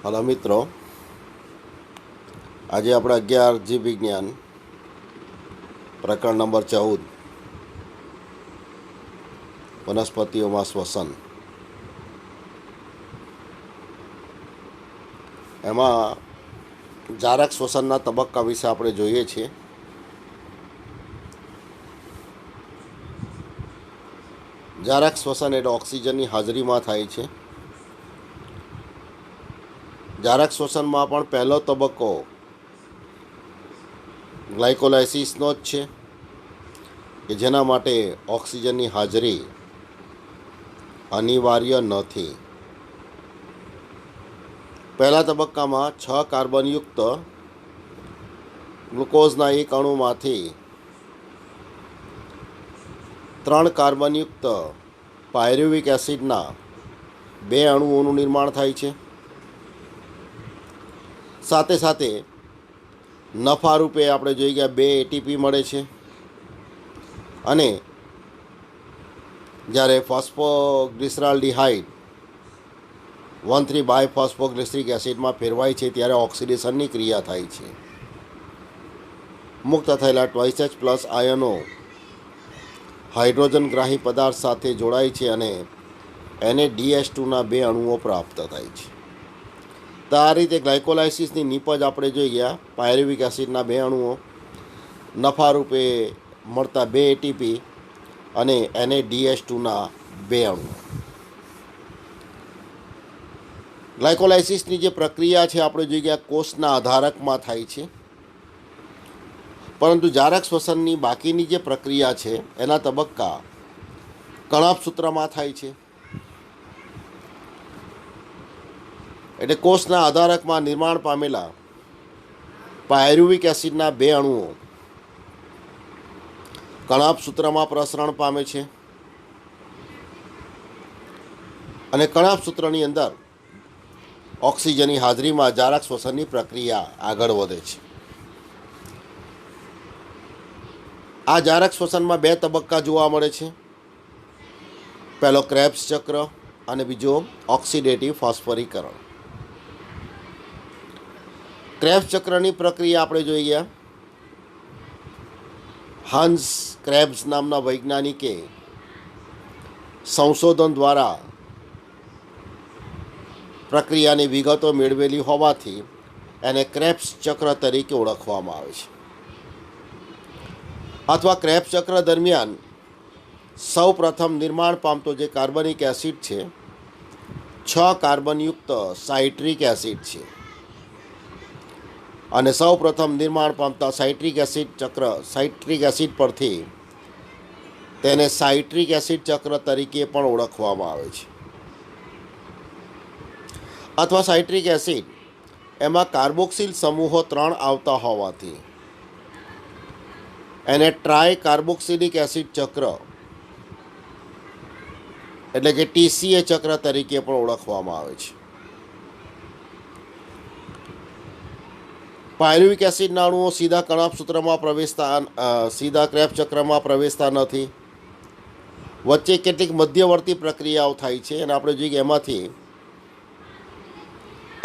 Hello મિત્રો, આજે આપણે 11 જીવ વિજ્ઞાન પ્રકરણ નંબર 14 વનસ્પતિઓમાં શ્વસન, એમાં જારક શ્વસનના તબક્કા વિશે આપણે જોઈએ છીએ. જારક શ્વસન એટલે ઓક્સિજનની હાજરીમાં થાય છે. જારક શ્વસનમાં પણ પહેલો તબક્કો ગ્લાયકોલાઇસિસનો જ છે કે જેના માટે ઓક્સિજનની હાજરી અનિવાર્ય નથી. પહેલા તબક્કામાં 6 કાર્બનયુક્ત ગ્લુકોઝના એક અણુમાંથી 3 કાર્બનયુક્ત પાયરુવિક એસિડના 2 અણુઓનું નિર્માણ થાય છે. સાથે સાથે નફા રૂપે આપણે જોઈ ગયા 2 એટીપી મળે છે. અને જ્યારે ફોસ્ફોગ્લિસરાલ્ડિહાઇડ 1,3 બાયફોસ્ફોગ્લિસરિક એસિડમાં ફેરવાય છે ત્યારે ઓક્સિડેશનની ક્રિયા થાય છે. મુક્ત થયેલા 2H+ આયનો હાઇડ્રોજનગ્રાહી પદાર્થ સાથે જોડાય છે અને NaDH2ના 2 અણુઓ પ્રાપ્ત થાય છે. તો આ રીતે ગ્લાયકોલાઇસિસની નીપજ આપણે જોઈ ગયા. પાયરુવિક એસિડના 2 અણુઓ, નફા રૂપે મળતા 2 એટીપી અને NaDH2ના 2 અણુઓ. ગ્લાયકોલાઇસિસની જે પ્રક્રિયા છે આપણે જોઈ ગયા કોષના આધારકમાં થાય છે. પરંતુ જારક શ્વસનની બાકીની જે પ્રક્રિયા છે એના તબક્કા કણાભસૂત્રમાં થાય છે. એટલે કોષના આધારકમાં નિર્માણ પામેલા પાયરુવિક એસિડના 2 અણુઓ કણાભસૂત્રમાં પ્રસરણ પામે છે અને કણાભસૂત્રની અંદર ઓક્સિજનની હાજરીમાં જારક શ્વસનની પ્રક્રિયા આગળ વધે છે. આ જારક શ્વસનમાં 2 તબક્કા જોવા મળે છે. પહેલો ક્રેબ્સ ચક્ર અને બીજો ઓક્સિડેટિવ ફોસ્ફોરીકરણ. ક્રેબ્સ ચક્રની પ્રક્રિયા આપણે જોઈ ગયા. હાન્સ ક્રેબ્સ નામના વૈજ્ઞાનિકે સંશોધન દ્વારા પ્રક્રિયાની વિગતો મેળવેલી હોવાથી એને ક્રેબ્સ ચક્ર તરીકે ઓળખવામાં આવે છે. અથવા ક્રેબ્સ ચક્ર દરમિયાન સૌ પ્રથમ નિર્માણ પામતો જે કાર્બનિક એસિડ છે 6 કાર્બનયુક્ત સાઇટ્રિક એસિડ છે અને સૌ પ્રથમ નિર્માણ પામતા સાઇટ્રિક એસિડ પરથી તેને સાઇટ્રિક એસિડ ચક્ર તરીકે પણ ઓળખવામાં આવે છે. અથવા સાઇટ્રિક એસિડ એમાં કાર્બોક્સિલ સમૂહો 3 આવતા હોવાથી એને ટ્રાય કાર્બોક્સિલિક એસિડ ચક્ર એટલે કે TCA ચક્ર તરીકે પણ ઓળખવામાં આવે છે. પાયરુવિક એસિડના અણુઓ સીધા કણાભસૂત્રમાં સીધા ક્રેબ્સ ચક્રમાં પ્રવેશતા નથી. વચ્ચે કેટલીક મધ્યવર્તી પ્રક્રિયાઓ થાય છે અને આપણે જોઈએ કે એમાંથી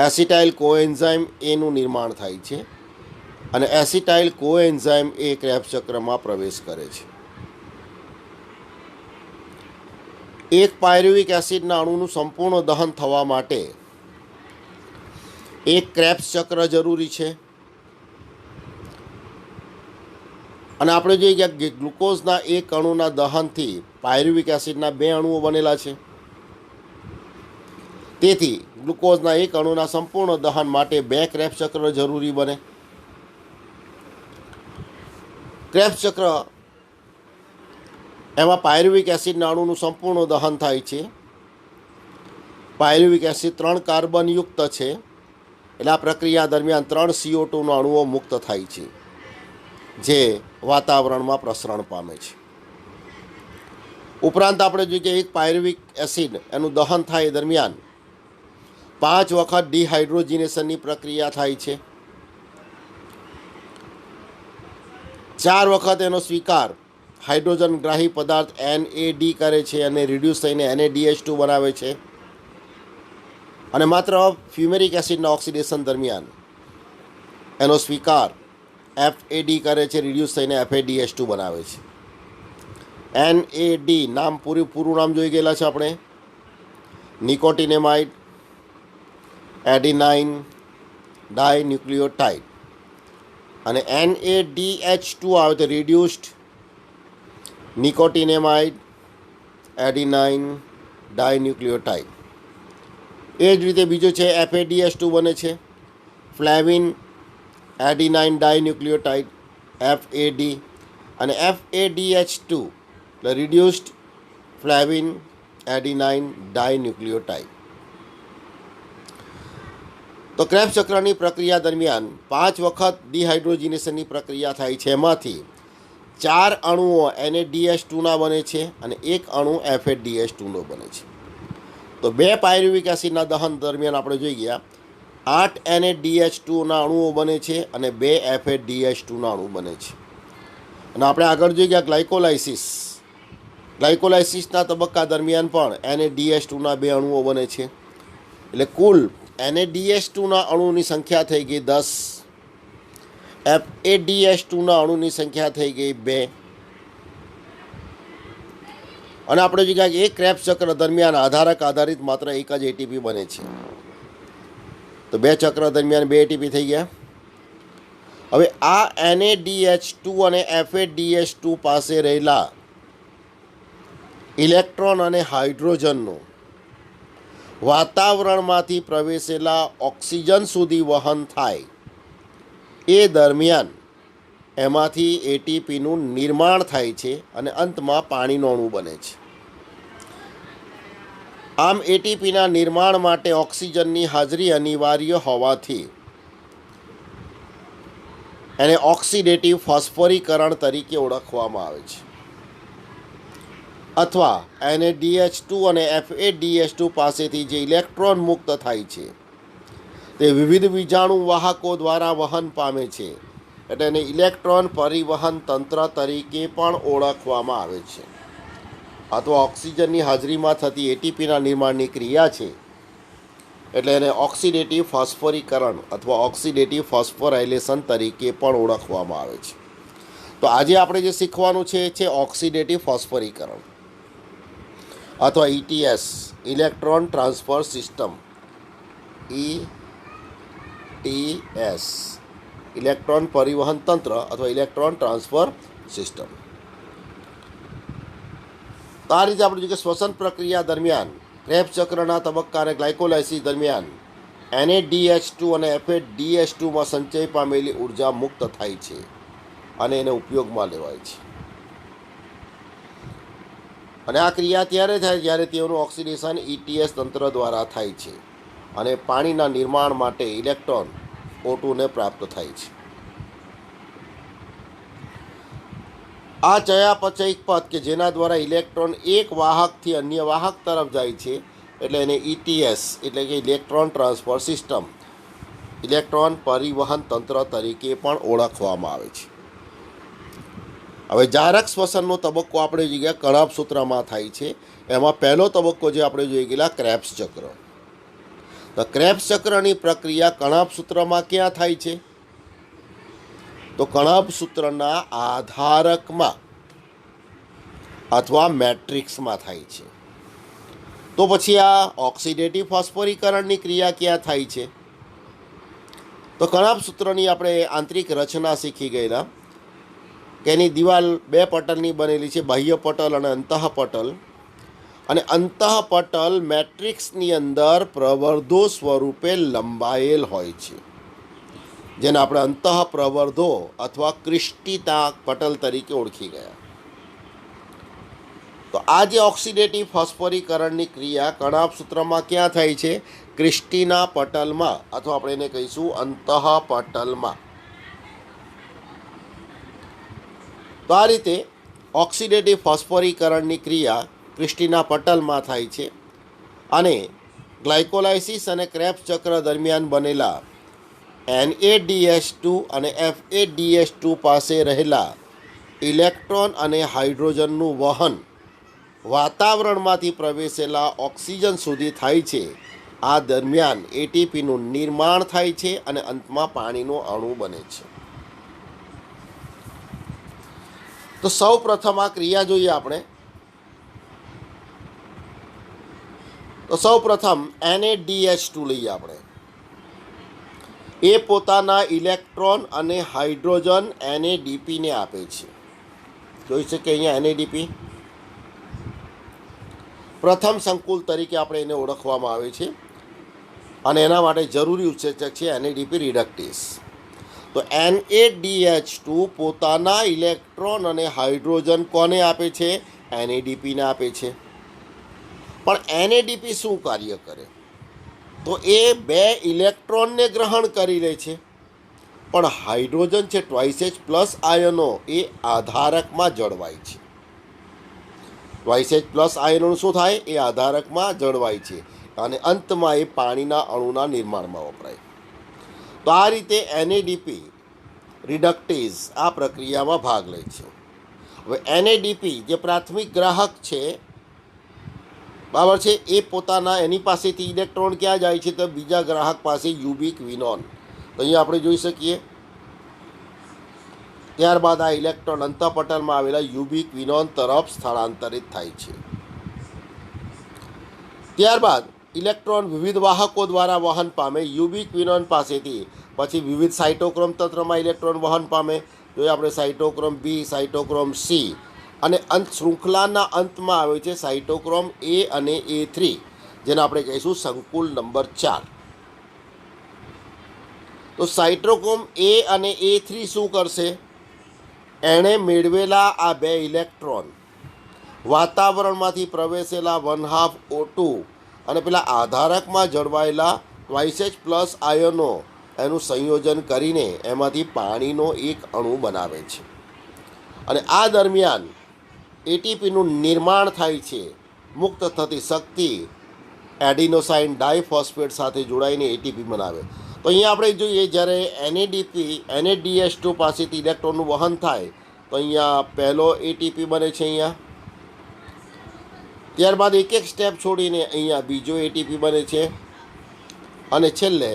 એસિટાઇલ કોએન્ઝાઇમ એનું નિર્માણ થાય છે અને એસિટાઇલ કોએન્ઝાઇમ એ ક્રેબ્સ ચક્રમાં પ્રવેશ કરે છે. એક પાયરુવિક એસિડના અણુનું સંપૂર્ણ દહન થવા માટે એક ક્રેબ્સ ચક્ર જરૂરી છે. અને આપણે જોઈએ કે ગ્લુકોઝના એક અણુના દહનથી પાયરુવિક એસિડના 2 અણુઓ બનેલા છે. તેથી ગ્લુકોઝના એક અણુના સંપૂર્ણ દહન માટે 2 ક્રેબ્સ ચક્ર જરૂરી બને. ક્રેબ્સ ચક્ર એમાં પાયરુવિક એસિડના અણુનું સંપૂર્ણ દહન થાય છે. પાયરુવિક એસિડ 3 કાર્બનયુક્ત છે એટલે આ પ્રક્રિયા દરમિયાન 3 CO2ના અણુઓ મુક્ત થાય છે જે વાતાવરણમાં પ્રસરણ પામે છે. ઉપરાંત આપણે જોઈએ કે એક પાયરુવિક એસિડ એનું દહન થાય દરમિયાન 5 વખત ડિહાઇડ્રોજિનેશનની પ્રક્રિયા થાય છે. 4 વખત એનો સ્વીકાર હાઇડ્રોજનગ્રાહી પદાર્થ NAD કરે છે અને રિડ્યુસ થઈને NaDH2 બનાવે છે. અને માત્ર ફ્યુમેરિક એસિડના ઓક્સિડેશન દરમિયાન એનો સ્વીકાર FAD કરે છે, રિડ્યુસ થઈને FADH2 બનાવે છે. NAD નામ પૂરું નામ જોઈ ગયેલા છે આપણે. નિકોટિનેમાઇડ એડિનાઇન ડાયન્યુક્લિયોટાઇડ. અને NADH2 આવે તો રિડ્યુસ્ડ નિકોટિનેમાઇડ એડિનાઇન ડાયન્યુક્લિયોટાઇડ. એ જ રીતે બીજો છે FADH2 બને છે ફ્લેવિન એડિનાઇન ડાયન્યુક્લિયોટાઇડ FAD. અને FADH2 એટલે રિડ્યુસ્ડ ફ્લેવિન એડિનાઇન ડાયન્યુક્લિયોટાઇડ. તો ક્રેબ્સ ચક્રની પ્રક્રિયા દરમિયાન 5 વખત ડિહાઇડ્રોજિનેશનની પ્રક્રિયા થાય છે. એમાંથી 4 અણુઓ NADH2ના બને છે અને 1 અણુ FADH2નો બને છે. તો 2 પાયરુવિક એસિડના દહન દરમિયાન આપણે જોઈ ગયા 8 NADH2ના અણુઓ બને છે અને 2 FADH2ના અણુ બને છે. અને આપણે આગળ જોઈ ગયા ગ્લાયકોલાઇસિસના તબક્કા દરમિયાન પણ NADH2ના 2 અણુઓ બને છે. એટલે કુલ NADH2ના અણુની સંખ્યા થઈ ગઈ 10, FADH2ના અણુની સંખ્યા થઈ ગઈ 2. અને આપણે જોઈએ કે એક ક્રેબ્સ ચક્ર દરમિયાન આધારક આધારિત માત્ર એક જ ATP બને છે. તો 2 ચક્ર દરમિયાન 2 ATP થઈ ગયા. હવે આ NADH2 અને FADH2 પાસે રહેલા ઇલેક્ટ્રોન અને હાઇડ્રોજનનું વાતાવરણમાંથી પ્રવેશેલા ઓક્સિજન સુધી વહન થાય એ દરમિયાન એમાંથી ATPનું નિર્માણ થાય છે અને અંતમાં પાણીનો અણુ બને છે. આમ ATPના નિર્માણ માટે ઓક્સિજનની હાજરી અનિવાર્ય હોવાથી એને ઓક્સિડેટિવ ફોસ્ફોરીકરણ તરીકે ઓળખવામાં આવે છે. અથવા NADH2 અને FADH2 પાસેથી જે ઇલેક્ટ્રોન મુક્ત થાય છે તે વિવિધ બીજાણુ વાહકો દ્વારા વહન પામે છે, એટલે એને ઇલેક્ટ્રોન પરિવહન તંત્ર તરીકે પણ ઓળખવામાં આવે છે. અથવા ઓક્સિજનની હાજરીમાં થતી ATPના નિર્માણની ક્રિયા છે, એટલે એને ઓક્સિડેટિવ ફોસ્ફોરીકરણ અથવા ઓક્સિડેટિવ ફોસ્ફોરાયલેશન તરીકે પણ ઓળખવામાં આવે છે. તો આજે આપણે જે શીખવાનું છે ઓક્સિડેટિવ ફોસ્ફોરીકરણ અથવા ETS, electron transfer system. ETS electron પરિવહન તંત્ર અથવા ઇલેક્ટ્રોન ટ્રાન્સફર સિસ્ટમ. તો આ રીતે આપણે જોઈએ કે શ્વસન પ્રક્રિયા દરમિયાન ક્રેબ્સ ચક્રના તબક્કા અને ગ્લાયકોલાઇસિસ દરમિયાન NADH2 અને FADH2માં સંચય પામેલી ઉર્જા મુક્ત થાય છે અને એને ઉપયોગમાં લેવાય છે. અને આ ક્રિયા ત્યારે થાય જ્યારે તેઓનું ઓક્સિડેશન ETS તંત્ર દ્વારા થાય છે અને પાણીના નિર્માણ માટે ઇલેક્ટ્રોન O2ને પ્રાપ્ત થાય છે. આ ચયાપચયિક પથ કે જેના દ્વારા ઇલેક્ટ્રોન એક વાહકથી અન્ય વાહક તરફ જાય છે, એટલે એને ETS એટલે કે ઇલેક્ટ્રોન ટ્રાન્સફર સિસ્ટમ, ઇલેક્ટ્રોન પરિવહન તંત્ર તરીકે પણ ઓળખવામાં આવે છે. હવે જારક શ્વસનનો તબક્કો આપણે જોઈ ગયા કણાભ સૂત્રમાં થાય છે. એમાં પહેલો તબક્કો જે આપણે જોઈ ગયેલા ક્રેબ્સ ચક્ર. તો ક્રેબ્સ ચક્રની પ્રક્રિયા કણાભ સૂત્રમાં ક્યાં થાય છે? તો કણાભ સૂત્રના આધારકમાં અથવા મેટ્રિક્સમાં થાય છે. તો પછી આ ઓક્સિડેટિવ ફોસ્ફોરીકરણની ક્રિયા ક્યાં થાય છે? તો કણાભ સૂત્રની આપણે આંતરિક રચના શીખી ગયેલા કે એની દિવાલ 2 પટલની બનેલી છે, બાહ્ય પટલ અને અંતઃપટલ. અને અંતઃપટલ મેટ્રિક્સની અંદર પ્રવર્ધો સ્વરૂપે લંબાયેલ હોય છે, જેને આપણે અંતઃપ્રવર્ધો અથવા ક્રિસ્ટીના પટલ તરીકે ઓળખી ગયા. તો આ જે ઓક્સિડેટિવ ફોસ્ફોરીકરણની ક્રિયા કણાભ સૂત્રમાં ક્યાં થાય છે? ક્રિસ્ટીના પટલમાં, અથવા આપણે એને કહીશું અંતઃપટલમાં. તો આ રીતે ઓક્સિડેટિવ ફોસ્ફોરીકરણની ક્રિયા ક્રિસ્ટીના પટલમાં થાય છે અને ગ્લાયકોલાઇસિસ અને ક્રેબ્સ ચક્ર દરમિયાન બનેલા NADH2 અને FADH2 પાસે રહેલા ઇલેક્ટ્રોન અને હાઇડ્રોજનનું વહન વાતાવરણમાંથી પ્રવેશેલા ઓક્સિજન સુધી થાય છે આ દરમિયાન એટીપીનું નિર્માણ થાય છે અને અંતમાં પાણીનો અણુ બને છે. તો સૌ પ્રથમ આ ક્રિયા જોઈએ આપણે. તો સૌ પ્રથમ NaDH2 લઈએ આપણે. એ પોતાના ઇલેક્ટ્રોન અને હાઇડ્રોજન NADPને આપે છે. જોઈ શકીએ અહીંયા NADP પ્રથમ સંકુલ તરીકે આપણે એને ઓળખવામાં આવે છે અને એના માટે જરૂરી ઉત્સેચક છે NADP રિડક્ટેઝ. તો NaDH2 પોતાના ઇલેક્ટ્રોન અને હાઇડ્રોજન કોને આપે છે? NADPને આપે છે. પણ NADP શું કાર્ય કરે? તો એ 2 ઇલેક્ટ્રોનને ગ્રહણ કરી લે છે, પણ હાઇડ્રોજન છે H+ આયનો એ આધારકમાં જળવાય છે. H+ આયનો શું થાય? એ આધારકમાં જળવાય છે અને અંતમાં એ પાણીના અણુના નિર્માણમાં વપરાય. તો આ રીતે NADP રિડક્ટેઝ આ પ્રક્રિયામાં ભાગ લે છે. હવે NADP જે પ્રાથમિક ગ્રાહક છે, બરાબર છે, એ પોતાના એની પાસેથી ઇલેક્ટ્રોન ક્યાં જાય છે? તો બીજા ગ્રાહક પાસે યુબિક્વિનોન. તો અહીંયા આપણે જોઈ શકીએ. ત્યારબાદ આ ઇલેક્ટ્રોન અંતઃપટલમાં આવેલા યુબિક્વિનોન તરફ સ્થળાંતરિત થાય છે. ત્યારબાદ ઇલેક્ટ્રોન વિવિધ વાહકો દ્વારા વહન પામે યુબિક્વિનોન પાસેથી, પછી વિવિધ સાઇટોક્રોમ તંત્રમાં ઇલેક્ટ્રોન વહન પામે. જોઈએ આપણે સાઇટોક્રોમ B, સાઇટોક્રોમ C, અને અંત શૃંખલાના અંતમાં આવે છે સાઇટોક્રોમ A અને A3, જેને આપણે કહીશું સંકુલ નંબર 4. તો સાઇટોક્રોમ A અને A3 શું કરશે? એણે મેળવેલા આ 2 ઇલેક્ટ્રોન વાતાવરણમાંથી પ્રવેશેલા 1/2 O2 અને પેલા આધારકમાં જળવાયેલા H+ આયનો એનું સંયોજન કરીને એમાંથી પાણીનો એક અણુ બનાવે છે. અને આ દરમિયાન એટીપીનું નિર્માણ થાય છે. મુક્ત થતી શક્તિ એડિનોસાઇન ડાયફોસ્ફેટ સાથે જોડાઈને એટીપી બનાવે. તો અહીંયા આપણે જોઈએ, જ્યારે NADH2 પાસેથી ઇલેક્ટ્રોનનું વહન થાય તો અહીંયા પહેલો એટીપી બને છે અહીંયા. ત્યારબાદ એક એક સ્ટેપ છોડીને અહીંયા બીજો એટીપી બને છે અને છેલ્લે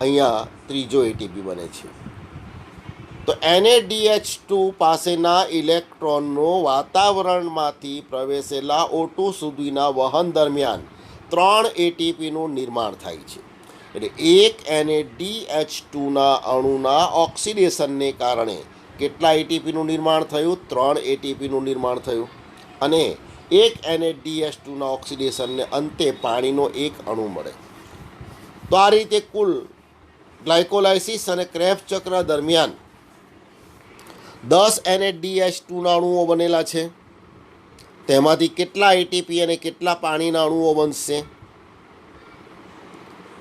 અહીંયા ત્રીજો એટીપી બને છે. તો NADH2 પાસેના ઇલેક્ટ્રોનનો વાતાવરણમાંથી પ્રવેશેલા O2 સુધીના વહન દરમિયાન 3 એટીપીનું નિર્માણ થાય છે. એટલે એક NADH2ના અણુના ઓક્સિડેશનને કારણે કેટલા એટીપીનું નિર્માણ થયું? 3 એટીપીનું નિર્માણ થયું. અને એક NADH2ના ઓક્સિડેશનને અંતે પાણીનો એક અણુ મળે. તો આ રીતે કુલ ગ્લાયકોલાઇસિસ અને ક્રેબ્સ ચક્ર દરમિયાન 10 NADH2ના અણુઓ બનેલા છે. તેમાંથી કેટલા એટીપી અને કેટલા પાણીના અણુઓ બનશે?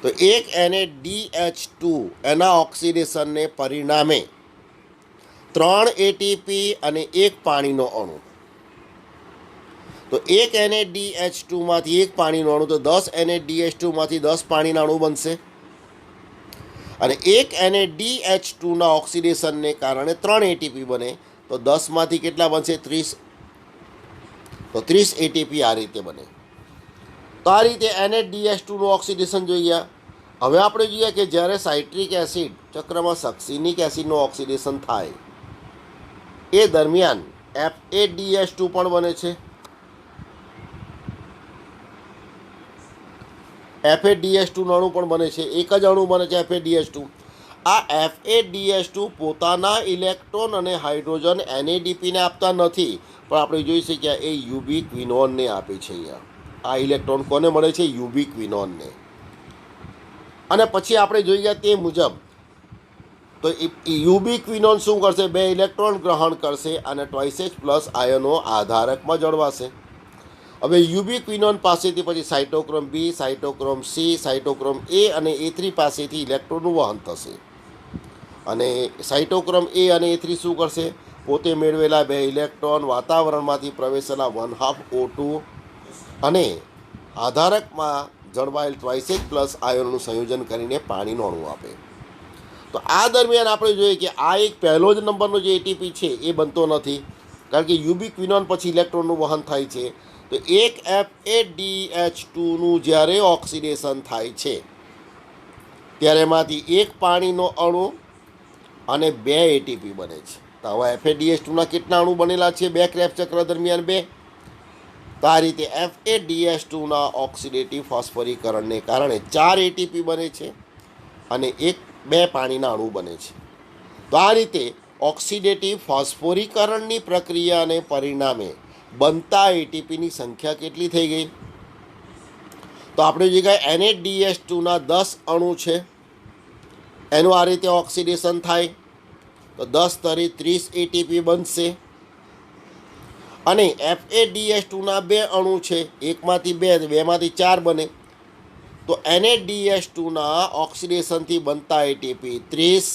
તો એક NADH2 એના ઓક્સિડેશનને પરિણામે 3 એટીપી અને એક પાણીનો અણુ. તો એક NADH2માંથી એક પાણીનો અણુ, તો 10 NADH2માંથી 10 પાણીના અણુ બનશે. અને એક NADH2ના ઓક્સિડેશનને કારણે 3 એટીપી બને, તો 10માંથી કેટલા બનશે? 30. તો 30 એટીપી આ રીતે બને. તો આ રીતે NADH2નું ઓક્સિડેશન જોઈએ. હવે આપણે જોઈએ કે જ્યારે સાઇટ્રિક એસિડ ચક્રમાં સક્સિનિક એસિડનું ઓક્સિડેશન થાય એ દરમિયાન FADH2 પણ બને છે. FADH2નું અણુ પણ બને છે. એક જ અણુ બને છે FADH2. આ FADH2 પોતાના ઇલેક્ટ્રોન અને હાઇડ્રોજન NADPને આપતા નથી, પણ આપણે જોઈ શકીએ એ યુબિક્વિનોનને આપે છે. અહીંયા આ ઇલેક્ટ્રોન કોને મળે છે? યુબિક્વિનોનને. અને પછી આપણે જોઈએ તે મુજબ તો યુબિક્વિનોન શું કરશે? 2 ઇલેક્ટ્રોન ગ્રહણ કરશે અને H+ આયનો આધારકમાં જળવાશે. હવે યુબિક્વિનોન પાસેથી પછી cytochrome B, cytochrome C, cytochrome A અને A3 પાસેથી ઇલેક્ટ્રોનનું વહન થશે. અને સાઇટોક્રોમ A અને A3 શું કરશે? પોતે મેળવેલા 2 ઇલેક્ટ્રોન વાતાવરણમાંથી પ્રવેશેલા 1/2 O2 અને આધારકમાં જળવાયેલ H+ આયનનું સંયોજન કરીને પાણીનો અણુ આપે. તો આ દરમિયાન આપણે જોઈએ કે આ એક પહેલો જ નંબરનો જે એટીપી છે એ બનતો નથી, કારણ કે યુબિક્વિનોન પછી ઇલેક્ટ્રોનનું વહન થાય છે. તો એક FADH2નું જ્યારે ઓક્સિડેશન થાય છે ત્યારે એમાંથી એક પાણીનો અણુ અને 2 એટીપી બને છે. તો હવે FADH2ના કેટલા અણુ બનેલા છે બે ક્રેબ્સ ચક્ર દરમિયાન? 2. તો આ રીતે FADH2ના ઓક્સિડેટિવ ફોસ્ફોરીકરણને કારણે 4 એટીપી બને છે અને 2 પાણીના અણુ બને છે. તો આ રીતે ઓક્સિડેટિવ ફોસ્ફોરીકરણની પ્રક્રિયાને પરિણામે બનતા એટીપીની સંખ્યા કેટલી થઈ ગઈ? તો આપણે જગ્યાએ NADH2ના 10 અણુ છે, એનું આ રીતે ઓક્સિડેશન થાય તો 10 તરી 30 એટીપી બનશે. અને FADH2ના 2 અણુ છે, એકમાંથી 2, 2માંથી 4 બને. તો NADH2ના ઓક્સિડેશનથી બનતા એટીપી 30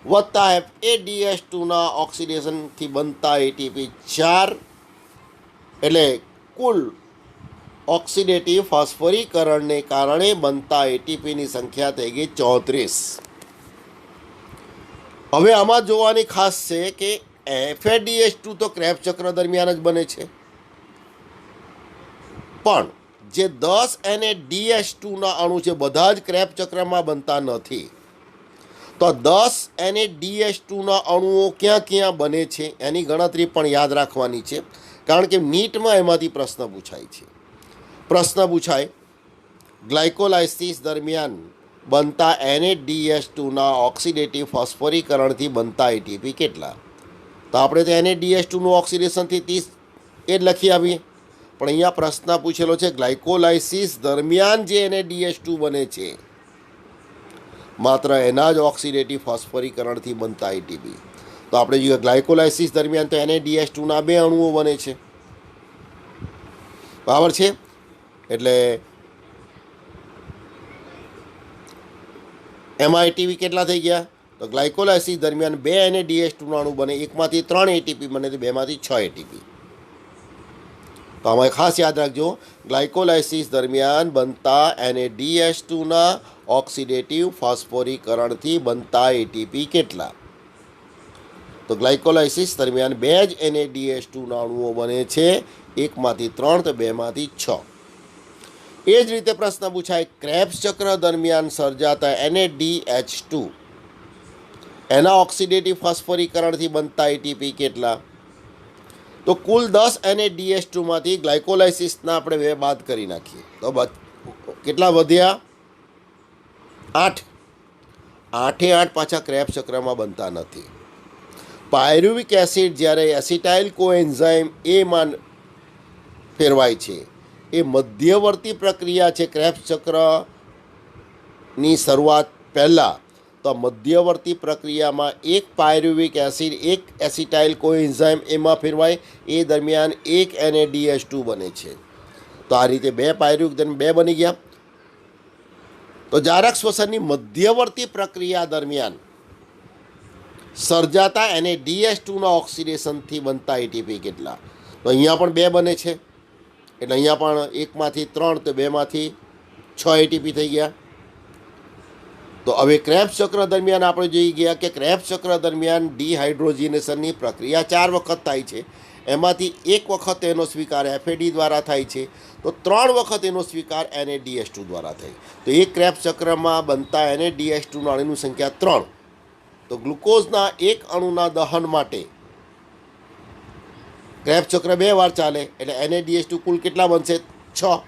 વત્તા FADH2ના ઓક્સિડેશનથી બનતા એટીપી 4, એટલે કુલ ઓક્સિડેટિવ ફોસ્ફોરીકરણને કારણે બનતા એટીપીની સંખ્યા થઈ ગઈ 34. હવે આમાં જોવાની ખાસ છે કે FADH2 તો ક્રેબ્સ ચક્ર દરમિયાન જ બને છે, પણ જે 10 NADH2ના અણુ છે બધા જ ક્રેબ્સ ચક્રમાં બનતા નથી. તો 10 NADH2ના અણુઓ ક્યાં ક્યાં બને છે એની ગણતરી પણ યાદ રાખવાની છે, કારણ કે નીટમાં એમાંથી પ્રશ્ન પૂછાય છે. પ્રશ્ન પૂછાય ગ્લાયકોલાઇસિસ દરમિયાન બનતા NADH2ના ઓક્સિડેટિવ ફોસ્ફોરીકરણથી બનતા એટીપી કેટલા? તો આપણે તો NADH2નું ઓક્સિડેશનથી 30 એ જ લખી આવીએ, પણ અહીંયા પ્રશ્ન પૂછેલો છે ગ્લાયકોલાઇસિસ દરમિયાન જે NADH2 બને છે, માત્ર એના જ ઓક્સિડેટિવ ફોસ્ફોરીકરણથી બનતા એટીપી. તો આપણે જોઈએ ગ્લાયકોલાઇસિસ દરમિયાન તો NADH2ના 2 અણુઓ બને છે, બરાબર છે. એટલે એમાં એટીપી કેટલા થઈ ગયા? તો ગ્લાયકોલાઇસિસ દરમિયાન 2 NADH2ના અણુ બને, એકમાંથી 3 એટીપી બને, તો 2માંથી 6 એટીપી. તો આમાં ખાસ યાદ રાખજો, ગ્લાયકોલાઇસિસ દરમિયાન બનતા NADH2ના ઓક્સિડેટિવ ફોસ્ફોરીકરણથી બનતા એટીપી કેટલા? તો ગ્લાયકોલાઇસિસ દરમિયાન 2 જ NADH2ના અણુઓ બને છે, એકમાંથી 3 તો 2માંથી 6. એ જ રીતે પ્રશ્ન પૂછાય ક્રેબ્સ ચક્ર દરમિયાન સર્જાતા NADH2 એના ઓક્સિડેટિવ ફોસ્ફોરીકરણથી બનતા એટીપી કેટલા? તો કુલ 10 NADH2માંથી ગ્લાયકોલાઇસિસના આપણે 2 બાદ કરી નાખીએ તો કેટલા વધ્યા? 8. 8 પાછા ક્રેબ્સ ચક્રમાં બનતા નથી. પાયરુવિક એસિડ જ્યારે એસિટાઇલ કોએન્ઝાઇમ એમાં ફેરવાય છે, એ મધ્યવર્તી પ્રક્રિયા છે ક્રેબ્સ ચક્રની શરૂઆત પહેલાં. તો મધ્યવર્તી પ્રક્રિયામાં એક પાયરુવિક એસિડ એક એસિટાઇલ કોએન્ઝાઇમ એમાં ફેરવાય, એ દરમિયાન એક NADH2 બને છે. તો આ રીતે 2 પાયરુવિક 2 બની ગયા. તો જારક શ્વસનની મધ્યવર્તી પ્રક્રિયા દરમિયાન સર્જાતા NADH2ના ઓક્સિડેશનથી બનતા એટીપી કેટલા? તો અહીંયા પણ 2 બને છે, એટલે અહીંયા પણ એકમાંથી 3 તો 2માંથી 6 એટીપી થઈ ગયા. તો હવે ક્રેબ્સ ચક્ર દરમિયાન આપણે જોઈ ગયા કે ક્રેબ્સ ચક્ર દરમિયાન ડિહાઇડ્રોજિનેશનની પ્રક્રિયા 4 વખત થાય છે, એમાંથી 1 વખત એનો સ્વીકાર FAD દ્વારા થાય છે, તો 3 વખત એનો સ્વીકાર NADH2 દ્વારા થાય. તો એક ક્રેબ્સ ચક્રમાં બનતા NADH2ના અણુની સંખ્યા 3. તો ગ્લુકોઝના એક અણુના દહન માટે ક્રેબ્સ ચક્ર 2 વાર ચાલે, એટલે NADH2 કુલ કેટલા બનશે? 6.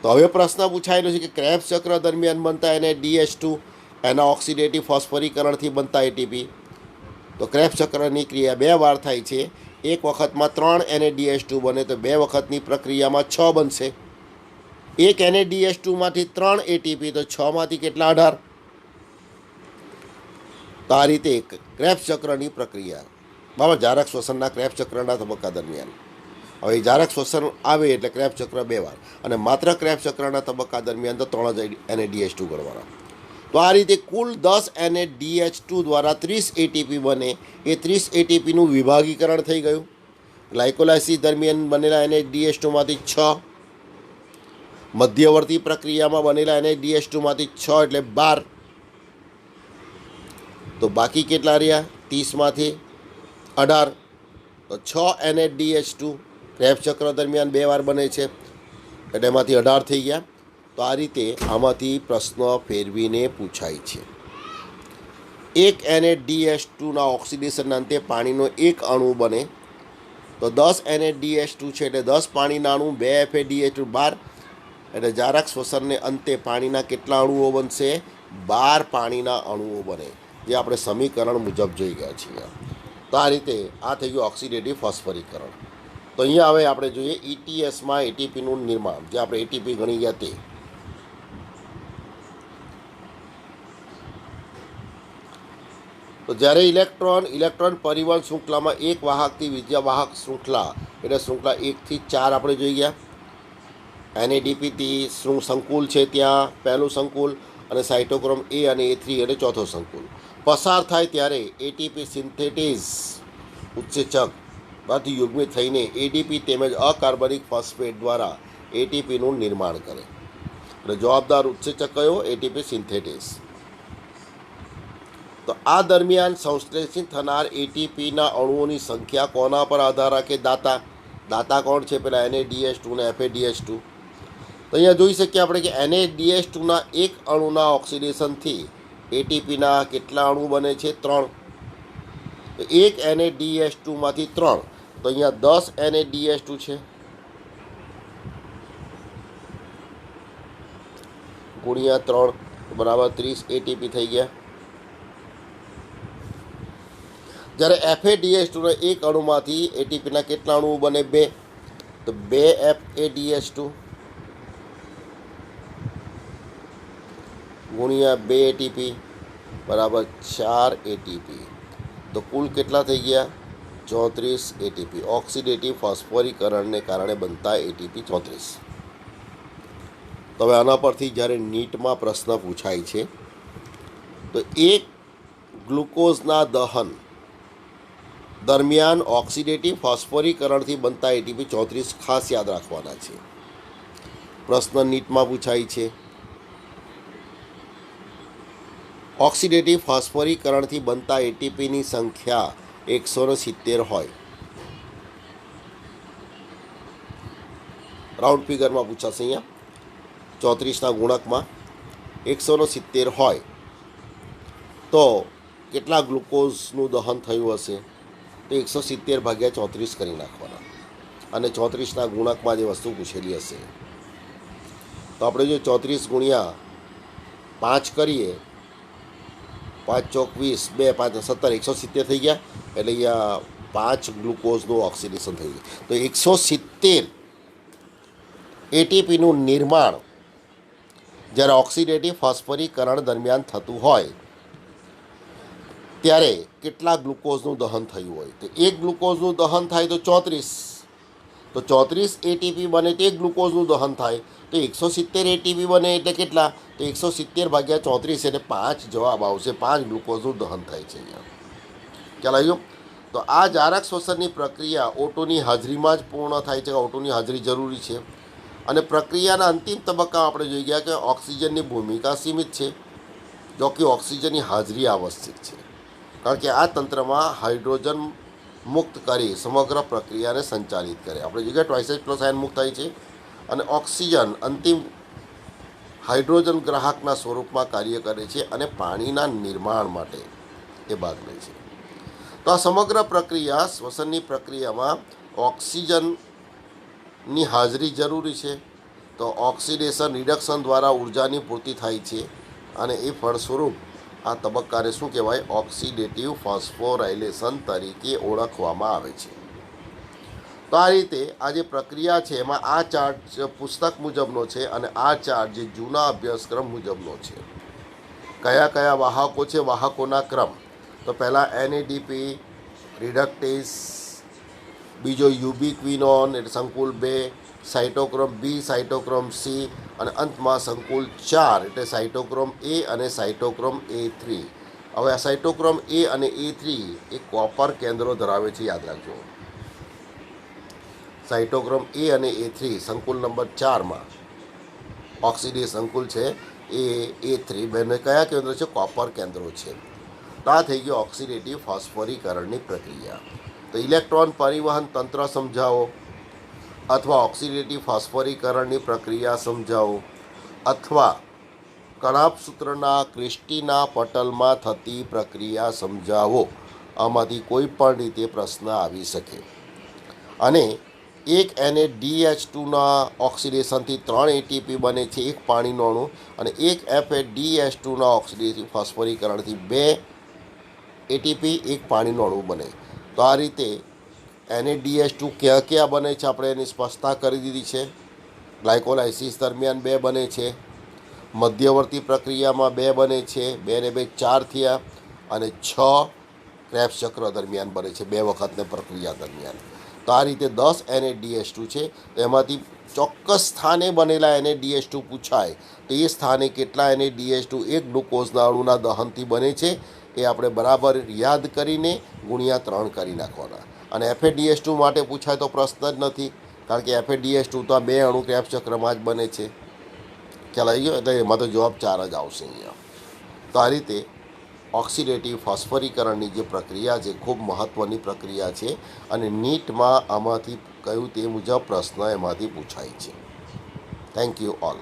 તો હવે પ્રશ્ન પૂછાયેલો છે કે ક્રેબ્સ ચક્ર દરમિયાન બનતા NADH2 એના ઓક્સિડેટિવ ફોસ્ફોરીકરણથી બનતા એટીપી. તો ક્રેબ્સ ચક્રની ક્રિયા 2 વાર થાય છે, એક વખતમાં 3 NADH2 બને, તો 2 વખતની પ્રક્રિયામાં 6 બનશે. એક NADH2માંથી 3 એટીપી, તો 6માંથી કેટલા? 18. તો આ રીતે ક્રેબ્સ ચક્રની પ્રક્રિયા, બરાબર, જારક શ્વસનના ક્રેબ્સ ચક્રના તબક્કા દરમિયાન. હવે જારક શ્વસન આવે એટલે ક્રેબ્સ ચક્ર 2 વાર, અને માત્ર ક્રેબ્સ ચક્રના તબક્કા દરમિયાન તો 3 જ NADH2 ગણવાના. તો આ રીતે કુલ 10 NADH2 દ્વારા 30 એટીપી બને, એ 30 એટીપીનું વિભાગીકરણ થઈ ગયું. ગ્લાયકોલાઇસિસ દરમિયાન બનેલા NADH2માંથી 6, મધ્યવર્તી પ્રક્રિયામાં બનેલા NADH2માંથી 6 એટલે 12. તો બાકી કેટલા રહ્યા? 30માંથી 18. તો 6 NADH2 ક્રેબ્સ ચક્ર દરમિયાન 2 વાર બને છે, એટલે એમાંથી 18 થઈ ગયા. તો આ રીતે આમાંથી પ્રશ્ન ફેરવીને પૂછાય છે. એક NaDH2ના ઓક્સિડેશનના અંતે પાણીનો એક અણુ બને તો 10 NaDH2 છે એટલે 10 પાણીના અણુ, 2 FADH2 12, એટલે જારક શ્વસનને અંતે પાણીના કેટલા અણુઓ બનશે? 12 પાણીના અણુઓ બને, જે આપણે સમીકરણ મુજબ જોઈ ગયા છીએ. તો આ રીતે આ થઈ ગયું ઓક્સિડેટિવ ફોસ્ફરીકરણ. તો અહીંયા હવે આપણે જોઈએ ETSમાં એટીપીનું નિર્માણ, જે આપણે એટીપી ગણી ગયા તે. તો જ્યારે ઇલેક્ટ્રોન પરિવહન શૃંખલામાં એક વાહકથી બીજા વાહક શૃંખલા, એટલે શૃંખલા 1 થી 4 આપણે જોઈ ગયા. NADPથી સંકુલ છે ત્યાં પહેલું સંકુલ, અને સાઇટોક્રોમ A અને A3 એટલે ચોથો સંકુલ પસાર થાય ત્યારે એટીપી સિન્થેટેઝ ઉત્સેચકમાંથી યુગ્મિત થઈને એડીપી તેમજ અકાર્બનિક ફોસ્ફેટ દ્વારા એટીપીનું નિર્માણ કરે. એટલે જવાબદાર ઉત્સેચક કયો? એટીપી સિન્થેટેઝ. તો આ દરમિયાન સંશ્લેષિત થનાર એટીપીના અણુઓની સંખ્યા કોના પર આધાર રાખે? દાતા કોણ છે? પેલા NADH2 ને FADH2. તો અહીંયા જોઈ શકીએ આપણે કે NADH2ના એક અણુના ઓક્સિડેશનથી એટીપીના કેટલા અણુ બને છે? 3. તો એક NADH2માંથી 3, તો અહીંયા 10 NADH2 છે ગુણ્યા 3 બરાબર 30 એટીપી થઈ ગયા. જ્યારે FADH2ના એક અણુમાંથી એટીપીના કેટલા અણુ બને? 2, તો 2 FADH2 ગુણ્યા 2 એટીપી બરાબર 4 એટીપી. તો કુલ કેટલા થઈ ગયા? 34 એટીપી. ઓક્સિડેટિવ ફોસ્ફોરીકરણને કારણે બનતા એટીપી 34. તો હવે આના પરથી જ્યારે નીટમાં પ્રશ્ન પૂછાય છે તો એક ગ્લુકોઝના દહન દરમિયાન ઓક્સિડેટિવ ફોસ્ફોરીકરણથી બનતા એટીપી 34 ખાસ યાદ રાખવાના છે. પ્રશ્ન નીટમાં પૂછાય છે. ઓક્સિડેટિવ ફોસ્ફોરીકરણથી બનતા એટીપીની સંખ્યા 170 હોય. રાઉન્ડ ફિગરમાં પૂછાશે. અહીંયા 34ના ગુણકમાં 170 હોય તો કેટલા ગ્લુકોઝનું દહન થયું હશે? તો 170 ભાગ્યા 34 કરી નાખવાના, અને 34ના ગુણકમાં જે વસ્તુ પૂછેલી હશે તો આપણે જો 34 ગુણ્યા 5 કરીએ, 5 ચોક 20, 2 5 17, 170 થઈ ગયા. એટલે અહીંયા 5 ગ્લુકોઝનું ઓક્સિડેશન થઈ ગયું. તો 170 એટીપીનું નિર્માણ જ્યારે ઓક્સિડેટિવ ફોસ્ફોરીકરણ દરમિયાન થતું હોય ત્યારે કેટલા ગ્લુકોઝનું દહન થયું હોય? તો એક ગ્લુકોઝનું દહન થાય તો 34, તો 34 એટીપી બને તો એક ગ્લુકોઝનું દહન થાય તો 170 એટીપી બને એટલે કેટલા? તો 170 ભાગ્યા 34 એટલે 5 જવાબ આવશે. 5 ગ્લુકોઝનું દહન થાય છે અહીંયા. ખ્યાલ આવ્યો? તો આ જારક શ્વસનની પ્રક્રિયા ઓટોની હાજરીમાં જ પૂર્ણ થાય છે. ઓટોની હાજરી જરૂરી છે. અને પ્રક્રિયાના અંતિમ તબક્કામાં આપણે જોઈ ગયા કે ઓક્સિજનની ભૂમિકા સીમિત છે, જો કે ઓક્સિજનની હાજરી આવશ્યક છે, કારણ કે આ તંત્રમાં હાઇડ્રોજન મુક્ત કરી સમગ્ર પ્રક્રિયાને સંચાલિત કરે. આપણે જોઈએ ટ્વાઇસ આયન મુક્ત થાય છે અને ઓક્સિજન અંતિમ હાઇડ્રોજન ગ્રાહકના સ્વરૂપમાં કાર્ય કરે છે અને પાણીના નિર્માણ માટે એ ભાગ લે છે. તો આ સમગ્ર પ્રક્રિયા શ્વસનની પ્રક્રિયામાં ઓક્સિજનની હાજરી જરૂરી છે. તો ઓક્સિડેશન રિડક્શન દ્વારા ઉર્જાની પૂર્તિ થાય છે અને એ ફળ સ્વરૂપ આ તબક્કાને શું કહેવાય? ઓક્સિડેટિવ ફોસ્ફોરાયલેશન તરીકે ઓળખવામાં આવે છે. તો આ રીતે આ જે પ્રક્રિયા છે એમાં આ ચાર્ટ પુસ્તક મુજબનો છે અને આ ચાર્ટ જે જૂના અભ્યાસક્રમ મુજબનો છે. કયા કયા વાહકો છે? વાહકોના ક્રમ. તો પહેલાં NADP રિડક્ટેઝ, બીજો યુબિક્વિનોન એટલે સંકુલ 2, સાઇટોક્રોમ B, સાઇટોક્રોમ C, અને અંતમાં સંકુલ 4 એટલે સાઇટોક્રોમ A અને સાઇટોક્રોમ A3. હવે આ સાઇટોક્રોમ A અને A3 એ કોપર કેન્દ્રો ધરાવે છે, યાદ રાખજો. સાઇટોક્રોમ A અને A3 સંકુલ નંબર 4માં ઓક્સિડેઝ સંકુલ છે એ A3 બંને કયા કેન્દ્રો છે? કોપર કેન્દ્રો છે. તો આ થઈ ગયો ઓક્સિડેટિવ ફોસ્ફોરીકરણની પ્રક્રિયા. તો ઇલેક્ટ્રોન પરિવહન તંત્ર સમજાવો. અથવા ઓક્સિડેટિવ ફોસ્ફોરીકરણની પ્રક્રિયા સમજાવો અથવા કણાભસૂત્રના ક્રિસ્ટીના પટલમાં થતી પ્રક્રિયા સમજાવો. આમાંથી કોઈ પણ રીતે પ્રશ્ન આવી શકે. અને એક NaDH2ના ઓક્સિડેશનથી 3 ATP બને છે, એક પાણીનું અણુ, અને એક FADH2ના ઓક્સિડેટિવ ફોસ્ફોરીકરણથી 2 ATP એક પાણીનું અણુ બને. તો આ રીતે NaDH2 ક્યાં ક્યાં બને છે આપણે એની સ્પષ્ટતા કરી દીધી છે. ગ્લાયકોલાઇસિસ દરમિયાન 2 બને છે, મધ્યવર્તી પ્રક્રિયામાં 2 બને છે, 2 ને 2 4 થયા, અને 6 ક્રેબ્સ ચક્ર દરમિયાન બને છે, 2 વખતની પ્રક્રિયા દરમિયાન. તો આ રીતે 10 NaDH2 છે. તો એમાંથી ચોક્કસ સ્થાને બનેલા NaDH2 પૂછાય તો એ સ્થાને કેટલા NaDH2 એક ગ્લુકોઝના અણુના દહનથી બને છે એ આપણે બરાબર યાદ કરીને ગુણ્યા 3 કરી નાખવાના. અને FADH2 માટે પૂછાય તો પ્રશ્ન જ નથી, કારણ કે FADH2 તો આ 2 અણુ ક્રેબ્સ ચક્રમાં જ બને છે. ખ્યાલ આવી ગયો? એટલે એમાં તો જવાબ 4 જ આવશે અહીંયા. તો આ રીતે ઓક્સિડેટિવ ફોસ્ફોરીકરણની જે પ્રક્રિયા છે ખૂબ મહત્ત્વની પ્રક્રિયા છે, અને નીટમાં આમાંથી કહ્યું તે મુજબ પ્રશ્ન એમાંથી પૂછાય છે. Thank you all.